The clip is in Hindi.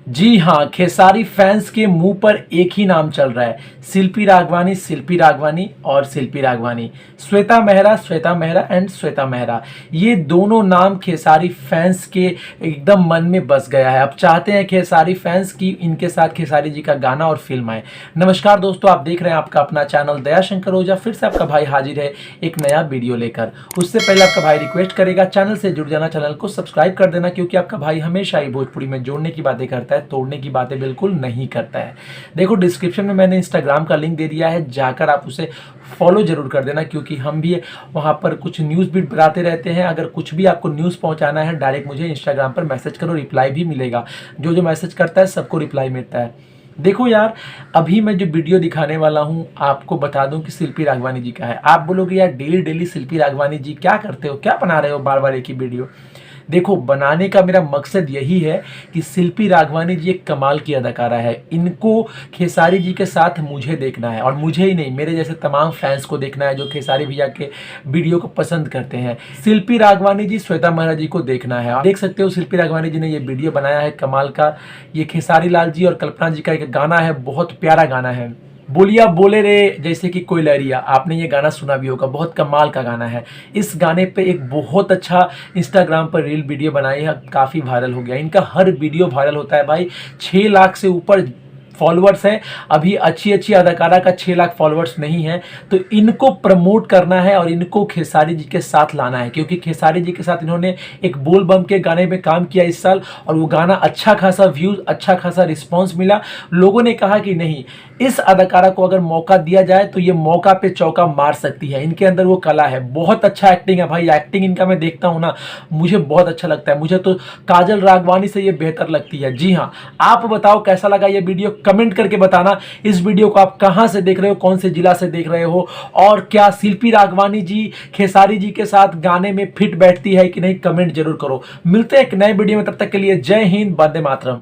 जी हाँ, खेसारी फैंस के मुंह पर एक ही नाम चल रहा है, शिल्पी राघवानी और शिल्पी राघवानी। श्वेता मेहरा एंड श्वेता मेहरा, ये दोनों नाम खेसारी फैंस के एकदम मन में बस गया है। अब चाहते हैं खेसारी फैंस की इनके साथ खेसारी जी का गाना और फिल्म आए। नमस्कार दोस्तों, आप देख रहे हैं आपका अपना चैनल दयाशंकर ओझा। फिर से आपका भाई हाजिर है एक नया वीडियो लेकर। उससे पहले आपका भाई रिक्वेस्ट करेगा चैनल से जुड़ जाना, चैनल को सब्सक्राइब कर देना, क्योंकि आपका भाई हमेशा ही भोजपुरी में जोड़ने की बातें करता है, तोड़ने की बातें बिल्कुल नहीं करता है। देखो, डिस्क्रिप्शन में मैंने इंस्टाग्राम का लिंक दे दिया है, जाकर आप उसे फॉलो जरूर कर देना, क्योंकि हम भी वहाँ पर कुछ न्यूज़ भी बनाते रहते हैं। अगर कुछ भी आपको न्यूज़ पहुँचाना है, डायरेक्ट मुझे इंस्टाग्राम पर मैसेज करो, रिप्लाई भी मिलेगा। जो जो मैसेज करता है सबको रिप्लाई मिलता है। देखो यार, अभी मैं जो वीडियो दिखाने वाला हूँ आपको बता दूं कि शिल्पी राघवानी जी का है। आप बोलोगे यार डेली डेली शिल्पी राघवानी जी क्या करते हो, क्या बना रहे हो बार बार एक ही वीडियो। देखो, बनाने का मेरा मकसद यही है कि शिल्पी राघवानी जी एक कमाल की अदाकारा है। इनको खेसारी जी के साथ मुझे देखना है, और मुझे ही नहीं, मेरे जैसे तमाम फैंस को देखना है जो खेसारी भैया के वीडियो को पसंद करते हैं। शिल्पी राघवानी जी, श्वेता मेहरा जी को देखना है। आप देख सकते हो शिल्पी राघवानी जी ने ये वीडियो बनाया है कमाल का। ये खेसारी लाल जी और कल्पना जी का एक गाना है, बहुत प्यारा गाना है, बोलिया बोले रे जैसे कि कोई लहरिया। आपने ये गाना सुना भी होगा, बहुत कमाल का गाना है। इस गाने पे एक बहुत अच्छा इंस्टाग्राम पर रील वीडियो बनाई है, काफ़ी वायरल हो गया। इनका हर वीडियो वायरल होता है भाई। 6 लाख से ऊपर फॉलोअर्स हैं। अभी अच्छी अच्छी अदाकारा का 6 लाख फॉलोअर्स नहीं है, तो इनको प्रमोट करना है और इनको खेसारी जी के साथ लाना है, क्योंकि खेसारी जी के साथ इन्होंने एक बोल बम के गाने में काम किया इस साल, और वो गाना अच्छा खासा व्यूज, अच्छा खासा रिस्पॉन्स मिला। लोगों ने कहा कि नहीं, इस अदाकारा को अगर मौका दिया जाए तो ये मौका पे चौका मार सकती है, इनके अंदर वो कला है। बहुत अच्छा एक्टिंग है भाई, एक्टिंग इनका मैं देखता हूँ ना, मुझे बहुत अच्छा लगता है। मुझे तो काजल राघवानी से ये बेहतर लगती है। जी हाँ, आप बताओ कैसा लगा ये वीडियो, कमेंट करके बताना। इस वीडियो को आप कहां से देख रहे हो, कौन से जिला से देख रहे हो, और क्या शिल्पी राघवानी जी खेसारी जी के साथ गाने में फिट बैठती है कि नहीं, कमेंट जरूर करो। मिलते हैं एक नए वीडियो में, तब तक के लिए जय हिंद, वंदे मातरम।